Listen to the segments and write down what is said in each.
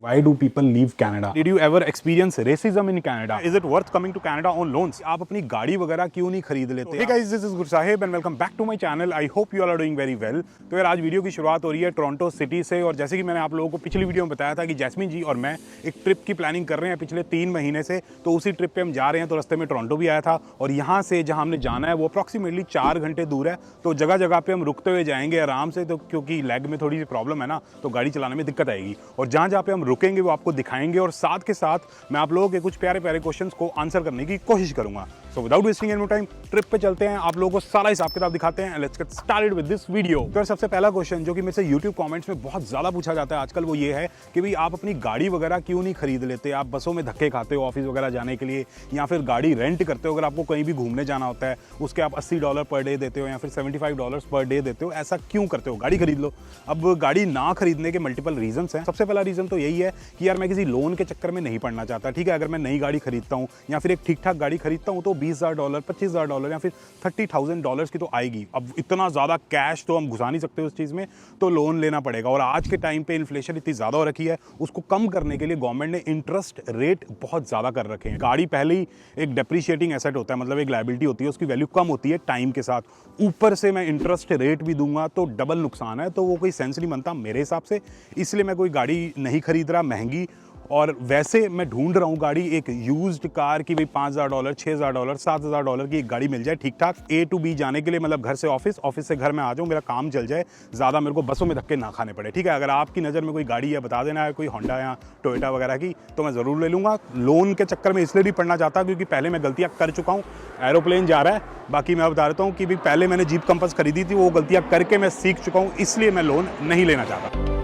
Why do people leave Canada? Did you ever experience racism in Canada? Is it worth coming to Canada on loans? आप अपनी गाड़ी वगैरह क्यों नहीं खरीद लेते? Hey guys, this is Gursahib and welcome back to my channel. I hope you all are doing very well. तो यार आज वीडियो की शुरुआत हो रही है टोरंटो सिटी से और जैसे कि मैंने आप लोगों को पिछली वीडियो में बताया था कि जैस्मिन जी और मैं एक ट्रिप की प्लानिंग कर रहे हैं पिछले 3 महीने से। तो उसी ट्रिप पे हम जा रहे हैं। तो रास्ते में टोरंटो भी आया था और यहाँ से जहाँ हमने जाना है वो अप्रॉक्सीमेटली 4 घंटे दूर है। तो जगह जगह पे हम रुकते हुए जाएंगे आराम से, तो क्योंकि लेग में थोड़ी सी प्रॉब्लम है ना, तो गाड़ी चलाने में दिक्कत आएगी। और जहाँ जहाँ पे हम रुकेंगे वो आपको दिखाएंगे और साथ के साथ मैं आप लोगों के कुछ प्यारे प्यारे क्वेश्चंस को आंसर करने की कोशिश करूंगा। So without wasting any time trip पे चलते हैं, आप लोगों को सारा हिसाब किताब दिखाते हैं। Let's get started with this video. तो सबसे पहला क्वेश्चन जो कि मेरे से यूट्यूब कमेंट्स में बहुत ज़्यादा पूछा जाता है आजकल वो ये है कि भाई आप अपनी गाड़ी वगैरह क्यों नहीं खरीद लेते? आप बसों में धक्के खाते हो ऑफिस वगैरह जाने के लिए, या फिर गाड़ी रेंट करते हो अगर आपको कहीं भी घूमने जाना होता है, उसके आप $80 पर डे देते हो या फिर $75 पर डे देते हो। ऐसा क्यों करते हो? गाड़ी खरीद लो। अब गाड़ी ना खरीदने के मल्टीपल रीजंस हैं। सबसे पहला रीज़न तो यही है कि यार मैं किसी लोन के चक्कर में नहीं पड़ना चाहता। ठीक है, अगर मैं नई गाड़ी खरीदता हूँ या फिर एक ठीक ठाक गाड़ी खरीदता हूँ तो $20,000 $25,000 या फिर $30,000 की तो आएगी। अब इतना ज़्यादा कैश तो हम घुसा नहीं सकते उस चीज़ में, तो लोन लेना पड़ेगा। और आज के टाइम पे इन्फ्लेशन इतनी ज़्यादा हो रखी है, उसको कम करने के लिए गवर्नमेंट ने इंटरेस्ट रेट बहुत ज़्यादा कर रखे हैं। गाड़ी पहले ही एक डेप्रिशिएटिंग एसेट होता है, मतलब एक लायबिलिटी होती है, उसकी वैल्यू कम होती है टाइम के साथ। ऊपर से मैं इंटरेस्ट रेट भी दूंगा तो डबल नुकसान है, तो वो कोई सेंस नहीं बनता मेरे हिसाब से। इसलिए मैं कोई गाड़ी नहीं खरीद रहा महंगी। और वैसे मैं ढूंढ रहा हूँ गाड़ी एक यूज्ड कार की, भाई $5,000 $6,000 $7,000 की एक गाड़ी मिल जाए ठीक ठाक A to B जाने के लिए, मतलब घर से ऑफिस, ऑफिस से घर में आ जाऊँ, मेरा काम चल जाए, ज़्यादा मेरे को बसों में धक्के ना खाने पड़े। ठीक है, अगर आपकी नज़र में कोई गाड़ी है बता देना है, कोई होंडा या टोयोटा वगैरह की, तो मैं ज़रूर ले लूँगा। लोन के चक्कर में इसलिए नहीं पड़ना चाहता क्योंकि पहले मैं गलतियाँ कर चुका हूँ। एरोप्लेन जा रहा है, बाकी मैं बता देता हूँ कि भाई पहले मैंने जीप कंपास खरीदी थी, वो गलतियाँ करके मैं सीख चुका हूँ, इसलिए मैं लोन नहीं लेना चाहता।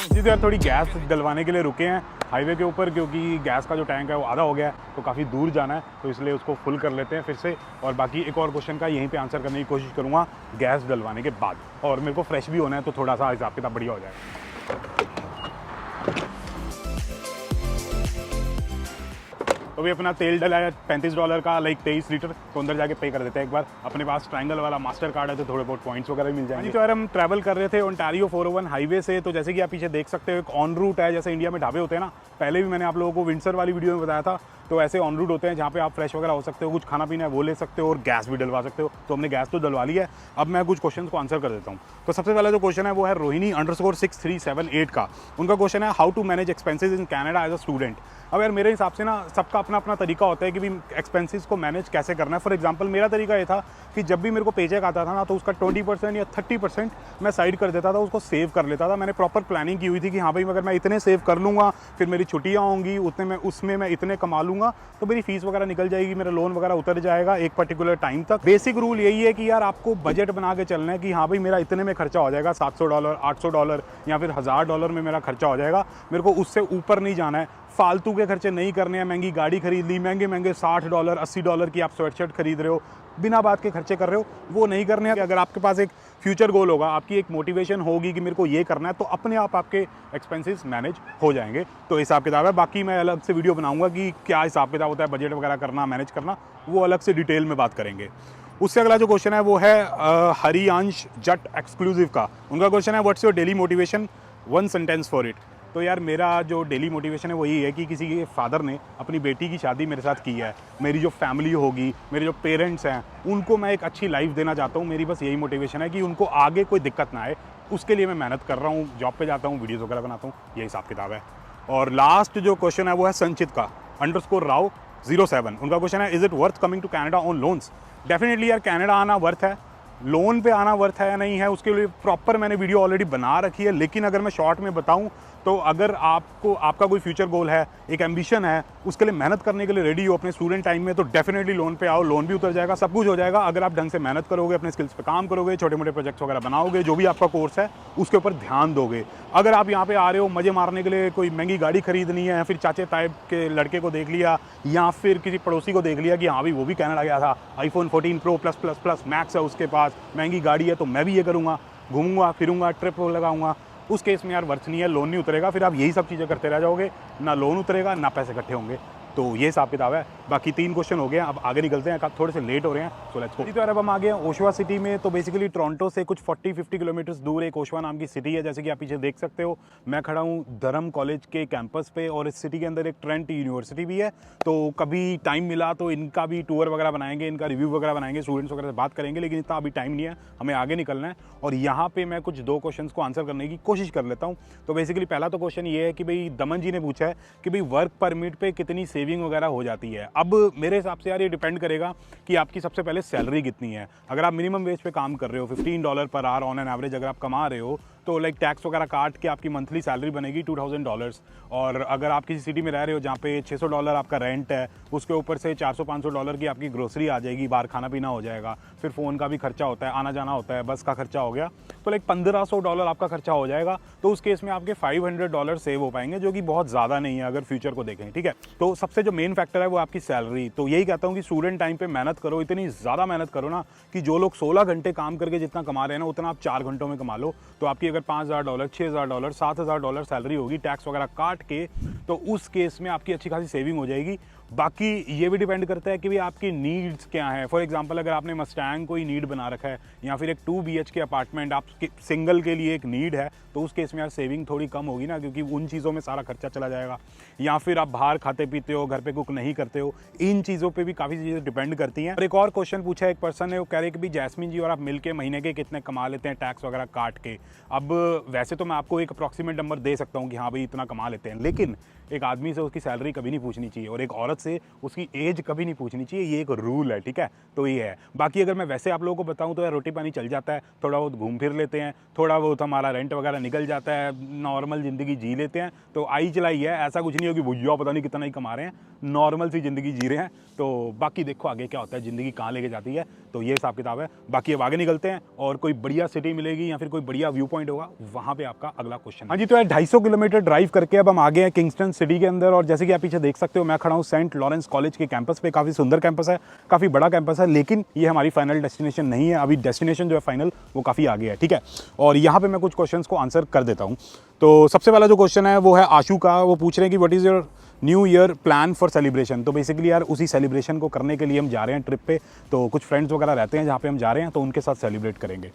जी तो यार थोड़ी गैस डलवाने के लिए रुके हैं हाईवे के ऊपर, क्योंकि गैस का जो टैंक है वो आधा हो गया है, तो काफ़ी दूर जाना है, तो इसलिए उसको फुल कर लेते हैं फिर से। और बाकी एक और क्वेश्चन का यहीं पे आंसर करने की कोशिश करूँगा गैस डलवाने के बाद। और मेरे को फ्रेश भी होना है, तो थोड़ा सा हिसाब किताब बढ़िया हो जाए। तो भी अपना तेल डला है $35 का, लाइक 23 लीटर, तो अंदर जाके पे कर देते हैं एक बार। अपने पास ट्रायंगल वाला मास्टर कार्ड है तो थोड़े बहुत पॉइंट्स वगैरह मिल जाएंगे। तो यार हम ट्रैवल कर रहे थे ओंटारियो 401 हाईवे से, तो जैसे कि आप पीछे देख सकते हो एक ऑन रूट है, जैसे इंडिया में ढाबे होते हैं ना, पहले भी मैंने आप लोगों को विंडसर वाली वीडियो में बताया था, तो ऐसे ऑन रूट होते हैं जहाँ पे आप फ्रेश वगैरह हो सकते हो, कुछ खाना पीना है वो ले सकते हो और गैस भी डलवा सकते हो। तो हमने गैस तो डलवा ली है, अब मैं कुछ क्वेश्चन को आंसर कर देता हूँ। तो सबसे पहला जो क्वेश्चन है वो है रोहिणी_6378 का। उनका क्वेश्चन है how to manage expenses in Canada as a student. अब यार मेरे हिसाब से ना सबका अपना अपना तरीका होता है कि भी एक्सपेंसेस को मैनेज कैसे करना है। फॉर एग्जांपल मेरा तरीका ये था कि जब भी मेरे को पेचेक आता था ना, तो उसका 20% या 30% मैं साइड कर देता था, उसको सेव कर लेता था। मैंने प्रॉपर प्लानिंग की हुई थी कि हाँ भाई अगर मैं इतने सेव कर लूँगा, फिर मेरी छुट्टियाँ होंगी, उतने में उसमें मैं इतने कमा लूँगा, तो मेरी फीस वगैरह निकल जाएगी, मेरा लोन वगैरह उतर जाएगा एक पर्टिकुलर टाइम तक। बेसिक रूल यही है कि यार आपको बजट बना के चलना है कि हाँ भाई मेरा इतने में खर्चा हो जाएगा, $700 $800 या फिर $1000 में मेरा खर्चा हो जाएगा, मेरे को उससे ऊपर नहीं जाना है। फालतू के खर्चे नहीं करने हैं। महंगी गाड़ी खरीद ली, महंगे महंगे $60 $80 की आप स्वेटशर्ट खरीद रहे हो, बिना बात के खर्चे कर रहे हो, वो नहीं करने हैं। अगर आपके पास एक फ्यूचर गोल होगा, आपकी एक मोटिवेशन होगी कि मेरे को ये करना है, तो अपने आप आपके एक्सपेंसेस मैनेज हो जाएंगे। तो हिसाब किताब है, बाकी मैं अलग से वीडियो बनाऊंगा कि क्या हिसाब किताब होता है, बजट वगैरह करना, मैनेज करना, वो अलग से डिटेल में बात करेंगे। उससे अगला जो क्वेश्चन है वो है हरियांश जट एक्सक्लूसिव का। उनका क्वेश्चन है what's your daily motivation, 1 sentence for it. तो यार मेरा जो डेली मोटिवेशन है वो यही है कि किसी के फादर ने अपनी बेटी की शादी मेरे साथ की है, मेरी जो फैमिली होगी, मेरे जो पेरेंट्स हैं, उनको मैं एक अच्छी लाइफ देना चाहता हूँ। मेरी बस यही मोटिवेशन है कि उनको आगे कोई दिक्कत ना आए, उसके लिए मैं मेहनत कर रहा हूँ, जॉब पे जाता हूँ, वीडियोज़ वगैरह बनाता हूँ, यही हिसाब किताब है। और लास्ट जो क्वेश्चन है वो है संचित का _Rao07। उनका क्वेश्चन है is it worth coming to Canada on loans. Definitely यार कैनेडा आना वर्थ है, लोन पे आना वर्थ है या नहीं है उसके लिए प्रॉपर मैंने वीडियो ऑलरेडी बना रखी है। लेकिन अगर मैं शॉर्ट में बताऊं तो अगर आपका कोई फ्यूचर गोल है, एक एम्बिशन है, उसके लिए मेहनत करने के लिए रेडी हो अपने स्टूडेंट टाइम में, तो डेफिनेटली लोन पे आओ, लोन भी उतर जाएगा, सब कुछ हो जाएगा अगर आप ढंग से मेहनत करोगे, अपने स्किल्स पे काम करोगे, छोटे मोटे प्रोजेक्ट्स वगैरह बनाओगे, जो भी आपका कोर्स है उसके ऊपर ध्यान दोगे। अगर आप यहाँ पे आ रहे हो मज़े मारने के लिए, कोई महंगी गाड़ी खरीदनी है, या फिर चाचे ताए के लड़के को देख लिया या फिर किसी पड़ोसी को देख लिया कि हाँ भाई वो भी कनाडा गया था, iPhone 14 Pro प्लस मैक्स है उसके पास, महंगी गाड़ी है, तो मैं भी ये करूँगा, घूमूंगा फिरूंगा, ट्रिप लगाऊंगा, उस केस में यार वर्थ नहीं है, लोन नहीं उतरेगा। फिर आप यही सब चीज़ें करते रह जाओगे, ना लोन उतरेगा ना पैसे इकट्ठे होंगे। तो ये हिसाब किताब है। बाकी 3 क्वेश्चन हो गए हैं, अब आगे निकलते हैं, थोड़े से लेट हो रहे हैं, सो लेट्स गो। तो यार अब हम आ गए हैं ओशवा सिटी में। तो बेसिकली टोरंटो से कुछ 40-50 किलोमीटर दूर एक ओशवा नाम की सिटी है। जैसे कि आप पीछे देख सकते हो, मैं खड़ा हूँ धर्म कॉलेज के कैंपस पे, और इस सिटी के अंदर एक ट्रेंट यूनिवर्सिटी भी है। तो कभी टाइम मिला तो इनका भी टूर वगैरह बनाएंगे, इनका रिव्यू वगैरह बनाएंगे, स्टूडेंट्स वगैरह से बात करेंगे, लेकिन इतना अभी टाइम नहीं है, हमें आगे निकलना है। और यहाँ पे मैं कुछ 2 क्वेश्चन को आंसर करने की कोशिश कर लेता हूँ। तो बेसिकली पहला तो क्वेश्चन ये है कि भाई दमन जी ने पूछा है कि भाई वर्क परमिट पे कितनी सेविंग वगैरह हो जाती है। अब मेरे हिसाब से यार ये डिपेंड करेगा कि आपकी सबसे पहले सैलरी कितनी है। अगर आप मिनिमम वेज पे काम कर रहे हो, $15 per hour on an average अगर आप कमा रहे हो, तो लाइक टैक्स वगैरह काट के आपकी मंथली सैलरी बनेगी $2000। और अगर आप किसी सिटी में रह रहे हो जहाँ पे $600 आपका रेंट है, उसके ऊपर से $400-500 की आपकी ग्रोसरी आ जाएगी, बाहर खाना पीना हो जाएगा, फिर फ़ोन का भी खर्चा होता है, आना जाना होता है, बस का खर्चा हो गया, तो लाइक $1500 आपका खर्चा हो जाएगा। तो उस केस में आपके $500 सेव हो पाएंगे, जो कि बहुत ज़्यादा नहीं है अगर फ्यूचर को देखें, ठीक है। तो सबसे जो मेन फैक्टर है वो आपकी सैलरी। तो यही कहता हूँ कि स्टूडेंट टाइम पे मेहनत करो, इतनी ज़्यादा मेहनत करो ना कि जो लोग 16 घंटे काम करके जितना कमा रहे हैं ना, उतना आप 4 घंटों में कमा लो। तो आपकी अगर $5000, $6000, $7000 सैलरी होगी टैक्स वगैरह काट के, तो उस केस में आपकी अच्छी खासी सेविंग हो जाएगी। बाकी ये भी डिपेंड करता है कि भाई आपकी नीड्स क्या है। फॉर एग्जांपल अगर आपने मस्टैंग कोई नीड बना रखा है, या फिर एक 2 BHK अपार्टमेंट आप सिंगल के लिए एक नीड है, तो उस केस में यार सेविंग थोड़ी कम होगी ना, क्योंकि उन चीज़ों में सारा खर्चा चला जाएगा। या फिर आप बाहर खाते पीते हो, घर पे कुक नहीं करते हो, इन चीज़ों पे भी काफ़ी चीज़ें डिपेंड करती हैं। और एक और क्वेश्चन पूछा है एक पर्सन ने, वो कह रहे कि भाई जैस्मिन जी और आप मिलके महीने के कितने कमा लेते हैं टैक्स वगैरह काट के। अब वैसे तो मैं आपको एक अप्रॉक्सीमेट नंबर दे सकता हूँ कि हाँ भाई इतना कमा लेते हैं, लेकिन एक आदमी से उसकी सैलरी कभी नहीं पूछनी चाहिए, और एक औरत से उसकी एज कभी नहीं पूछनी चाहिए। ये एक रूल है, ठीक है। तो ये है। बाकी अगर मैं वैसे आप लोगों को बताऊं तो यार रोटी पानी चल जाता है, थोड़ा बहुत घूम फिर लेते हैं, थोड़ा बहुत हमारा रेंट वगैरह निकल जाता है, नॉर्मल ज़िंदगी जी लेते हैं। तो आई चलाई है, ऐसा कुछ नहीं हो कि भैया पता नहीं कितना ही कमा रहे हैं, नॉर्मल सी ज़िंदगी जी रहे हैं। तो बाकी देखो आगे क्या होता है, ज़िंदगी कहाँ लेके जाती है, तो ये हिसाब किताब है। बाकी अब आगे निकलते हैं, और कोई बढ़िया सिटी मिलेगी या फिर कोई बढ़िया व्यू पॉइंट होगा, वहाँ पे आपका अगला क्वेश्चन। हाँ जी, तो यार 250 किलोमीटर ड्राइव करके अब हम आ गए हैं किंगस्टन सिटी के अंदर। और जैसे कि आप पीछे देख सकते हो, मैं खड़ा हूँ सेंट लॉरेंस कॉलेज के कैंपस पे। काफ़ी सुंदर कैंपस है, काफ़ी बड़ा कैंपस है, लेकिन ये हमारी फाइनल डेस्टिनेशन नहीं है। अभी डेस्टिनेशन जो है फाइनल, वो काफ़ी आगे है, ठीक है। और यहाँ पे मैं कुछ क्वेश्चंस को आंसर कर देता हूँ। तो सबसे पहला जो क्वेश्चन है वो है आशु का। वो पूछ रहे हैं कि what is your new year plan for celebration. तो बेसिकली यार उसी सेलिब्रेशन को करने के लिए हम जा रहे हैं ट्रिप पे। तो कुछ फ्रेंड्स वगैरह रहते हैं जहाँ पे हम जा रहे हैं, तो उनके साथ सेलिब्रेट करेंगे।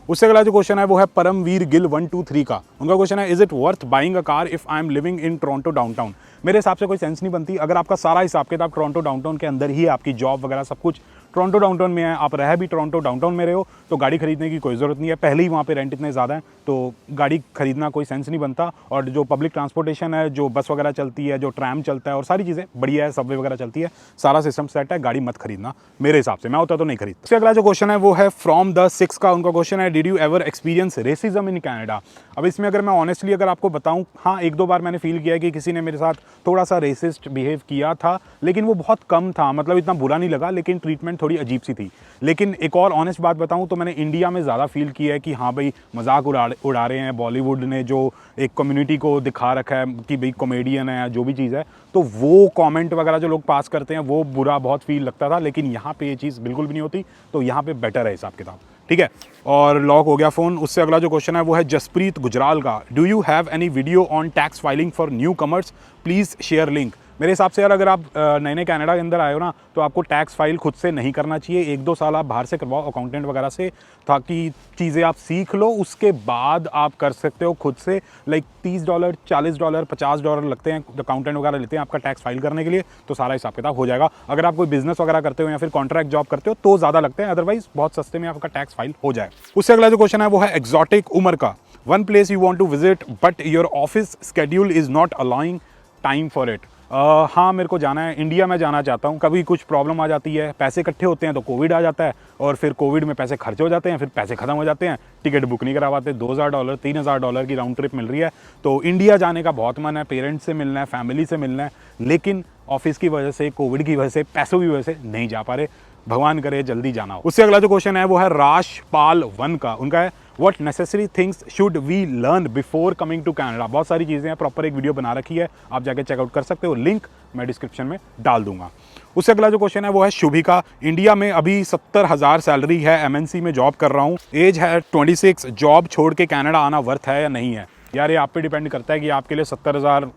उससे अगला जो क्वेश्चन है वो है परमवीर गिल 123 का। उनका क्वेश्चन है, is it worth buying a car if I am living in Toronto downtown. मेरे हिसाब से कोई सेंस नहीं बनती अगर आपका सारा हिसाब किताब टोरंटो डाउनटाउन के अंदर ही है, आपकी जॉब वगैरह सब कुछ टोरंटो डाउनटाउन में है, आप रह भी टोरंटो डाउनटाउन में रहे हो, तो गाड़ी खरीदने की कोई ज़रूरत नहीं है। पहले ही वहाँ पे रेंट इतने ज़्यादा है, तो गाड़ी खरीदना कोई सेंस नहीं बनता। और जो पब्लिक ट्रांसपोर्टेशन है, जो बस वगैरह चलती है, जो ट्रैम चलता है, और सारी चीज़ें बढ़िया है, सबवे वगैरह चलती है, सारा सिस्टम सेट है, गाड़ी मत खरीदना मेरे हिसाब से। मैं होता तो नहीं खरीदता। इससे अगला जो क्वेश्चन है वो है फ्रॉम द 6 का। उनका क्वेश्चन है, did you ever experience racism in Canada. अब इसमें अगर मैं ऑनेस्टली अगर आपको बताऊं, हाँ 1-2 बार मैंने फील किया है कि किसी ने मेरे साथ थोड़ा सा रेसिस्ट बिहेव किया था, लेकिन वो बहुत कम था, मतलब इतना बुरा नहीं लगा, लेकिन ट्रीटमेंट थोड़ी अजीब सी थी। लेकिन एक और ऑनेस्ट बात बताऊं तो मैंने इंडिया में ज़्यादा फील किया है कि हाँ भाई मजाक उड़ा रहे हैं, बॉलीवुड ने जो एक कम्युनिटी को दिखा रखा है कि भाई कॉमेडियन है, जो भी चीज़ है, तो वो कमेंट वगैरह जो लोग पास करते हैं वो बुरा बहुत फील लगता था। लेकिन यहाँ पे ये चीज़ बिल्कुल भी नहीं होती, तो यहाँ पे बेटर है हिसाब किताब, ठीक है। और लॉक हो गया फ़ोन। उससे अगला जो क्वेश्चन है वो है जसप्रीत गुजराल का, do you have any video on tax filing for new commerce, please share link. मेरे हिसाब से यार अगर आप नए नए कनाडा के अंदर आए हो ना, तो आपको टैक्स फाइल खुद से नहीं करना चाहिए। 1-2 साल आप बाहर से करवाओ अकाउंटेंट वगैरह से, ताकि चीज़ें आप सीख लो, उसके बाद आप कर सकते हो खुद से। लाइक $30, $40, $50 लगते हैं, अकाउंटेंट वगैरह लेते हैं आपका टैक्स फाइल करने के लिए, तो सारा हिसाब किताब हो जाएगा। अगर आप कोई बिजनेस वगैरह करते हो या फिर कॉन्ट्रैक्ट जॉब करते हो तो ज़्यादा लगते हैं, अदरवाइज बहुत सस्ते में आपका टैक्स फाइल हो जाए। उससे अगला जो क्वेश्चन है वो है एक्जॉटिक उमर का, one place you want to visit but your office schedule is not allowing time for it. हाँ मेरे को जाना है, इंडिया में जाना चाहता हूँ। कभी कुछ प्रॉब्लम आ जाती है, पैसे इकट्ठे होते हैं तो कोविड आ जाता है, और फिर कोविड में पैसे खर्च हो जाते हैं, फिर पैसे खत्म हो जाते हैं, टिकट बुक नहीं करवाते, $2000 $3000 की राउंड ट्रिप मिल रही है। तो इंडिया जाने का बहुत मन है, पेरेंट्स से मिलना है, फैमिली से मिलना है, लेकिन ऑफिस की वजह से, कोविड की वजह से, पैसों की वजह से नहीं जा पा रहे। भगवान करे जल्दी जाना हो। उससे अगला जो क्वेश्चन है वो है राजपाल 1 का। उनका है, what necessary things should we learn before coming to Canada. बहुत सारी चीज़ें हैं, प्रॉपर एक वीडियो बना रखी है, आप जाके चेकआउट कर सकते हो, लिंक मैं डिस्क्रिप्शन में डाल दूंगा। उससे अगला जो क्वेश्चन है वो है शुभी का, इंडिया में अभी 70,000 सैलरी है, MNC में जॉब कर रहा हूँ, एज है 26, जॉब छोड़ के कनाडा आना वर्थ है या नहीं है। यार ये आप पे डिपेंड करता है कि आपके लिए 70,000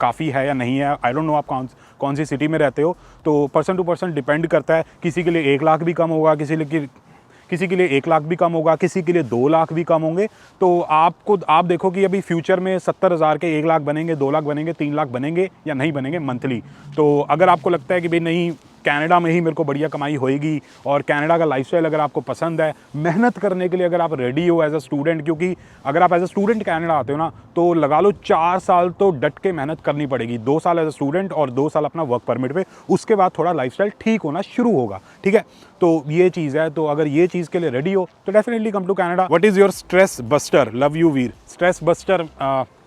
काफ़ी है या नहीं है। आई डोंट नो आप कौन सी सिटी में रहते हो, तो पर्सन टू पर्सन डिपेंड करता है। किसी के लिए 1 लाख भी कम होगा, किसी के लिए 1 लाख भी कम होगा, किसी के लिए 2 लाख भी कम होंगे। तो आप देखो कि अभी फ्यूचर में 70,000 के 1 लाख बनेंगे, 2 लाख बनेंगे, 3 लाख बनेंगे या नहीं बनेंगे मंथली। तो अगर आपको लगता है कि भाई नहीं, कनाडा में ही मेरे को बढ़िया कमाई होएगी और कनाडा का लाइफस्टाइल अगर आपको पसंद है, मेहनत करने के लिए अगर आप रेडी हो एज अ स्टूडेंट, क्योंकि अगर आप एज अ स्टूडेंट कनाडा आते हो ना, तो लगा लो 4 साल तो डट के मेहनत करनी पड़ेगी। 2 साल एज अ स्टूडेंट और 2 साल अपना वर्क परमिट पे, उसके बाद थोड़ा लाइफस्टाइल ठीक होना शुरू होगा, ठीक है। तो ये चीज़ है, तो अगर ये चीज़ के लिए रेडी हो तो definitely come to Canada. What is your stress buster? Love you Veer. Stress buster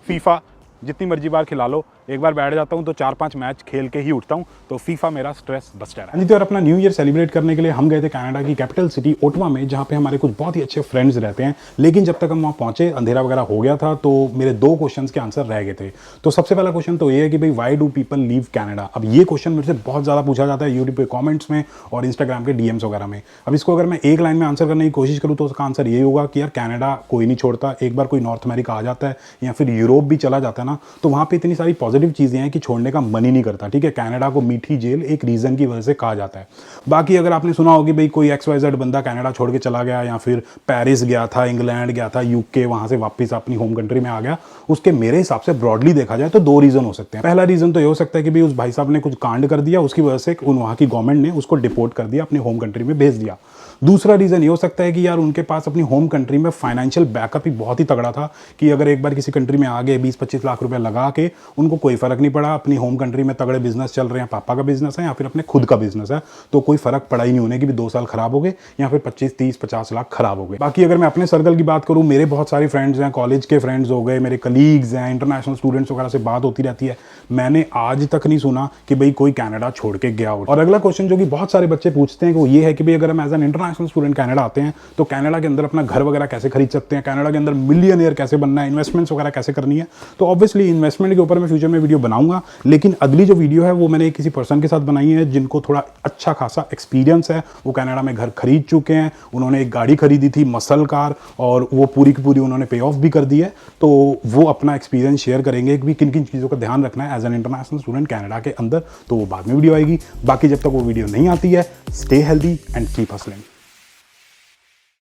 FIFA, जितनी मर्जी बार खिला लो, एक बार बैठ जाता हूँ तो 4-5 मैच खेल के ही उठता हूँ। तो फीफा मेरा स्ट्रेस बस्टर है। और अपना न्यू ईयर सेलिब्रेट करने के लिए हम गए थे कनाडा की कैपिटल सिटी ओटावा में, जहाँ पे हमारे कुछ बहुत ही अच्छे फ्रेंड्स रहते हैं। लेकिन जब तक हम वहाँ पहुंचे अंधेरा वगैरह हो गया था, तो मेरे 2 क्वेश्चंस के आंसर रह गए थे। तो सबसे पहला क्वेश्चन तो ये है कि भाई why do people leave Canada. अब ये क्वेश्चन मेरे से बहुत ज़्यादा पूछा जाता है यूट्यूब पे कॉमेंट्स में और इंस्टाग्राम के डीएम्स वगैरह में। अब इसको अगर मैं एक लाइन में आंसर करने की कोशिश करूँ तो उसका आंसर ये होगा कि यार कनाडा कोई नहीं छोड़ता। एक बार कोई नॉर्थ अमेरिका आ जाता है या फिर यूरोप भी चला जाता है ना, तो वहाँ पे इतनी सारी पॉजिटिव चीज़ें हैं कि छोड़ने का मन ही नहीं करता, ठीक है। कनाडा को मीठी जेल एक रीज़न की वजह से कहा जाता है। बाकी अगर आपने सुना होगी भाई कोई XYZ बंदा कनाडा छोड़ के चला गया या फिर पेरिस गया था, इंग्लैंड गया था, UK, वहाँ से वापस अपनी होम कंट्री में आ गया, उसके मेरे हिसाब से ब्रॉडली देखा जाए तो 2 रीज़न हो सकते हैं। पहला रीज़न तो ये हो सकता है कि भाई उस भाई साहब ने कुछ कांड कर दिया, उसकी वजह से वहाँ की गवर्नमेंट ने उसको डिपोर्ट कर दिया, अपनी होम कंट्री में भेज दिया। दूसरा रीज़न ये हो सकता है कि यार उनके पास अपनी होम कंट्री में फाइनेंशियल बैकअप ही बहुत ही तगड़ा था कि अगर एक बार किसी कंट्री में आ गए 20-25 लाख रुपए लगा के, उनको कोई फर्क नहीं पड़ा। अपनी होम कंट्री में तगड़े बिजनेस चल रहे हैं, पापा का बिजनेस है या फिर अपने खुद का बिजनेस है, तो कोई फर्क पड़ा ही नहीं उन्हें कि भी 2 साल खराब हो गए या फिर 25, 30, 50 लाख खराब हो गए। बाकी अगर मैं अपने सर्कल की बात करूँ, मेरे बहुत सारे फ्रेंड्स हैं, कॉलेज के फ्रेंड्स हो गए, मेरे कलीग्स हैं, इंटरनेशनल स्टूडेंट्स वगैरह से बात होती रहती है। मैंने आज तक नहीं सुना कि भाई कोई कनाडा छोड़ के गया हो। और अगला क्वेश्चन जो कि बहुत सारे बच्चे पूछते हैं वो ये है कि भाई अगर हम as an international student Canada आते हैं तो कनाडा के अंदर अपना घर वगैरह कैसे खरीद सकते हैं, कनाडा के अंदर मिलियनियर कैसे बनना है, इन्वेस्टमेंट्स वगैरह कैसे करनी है। तो ऑब्वियसली इन्वेस्टमेंट के ऊपर मैं फ्यूचर में वीडियो बनाऊंगा, लेकिन अगली जो वीडियो है वो मैंने किसी पर्सन के साथ बनाई है जिनको थोड़ा अच्छा खासा एक्सपीरियंस है। वो कनाडा में घर खरीद चुके हैं, उन्होंने एक गाड़ी खरीदी थी मसल कार, और वो पूरी की पूरी उन्होंने पे ऑफ भी कर दी है। तो वो अपना एक्सपीरियंस शेयर करेंगे कि किन किन चीज़ों का ध्यान रखना है as an international student Canada के अंदर। तो वो बाद में वीडियो आएगी। बाकी जब तक वो वीडियो नहीं आती है, stay healthy and keep hustling.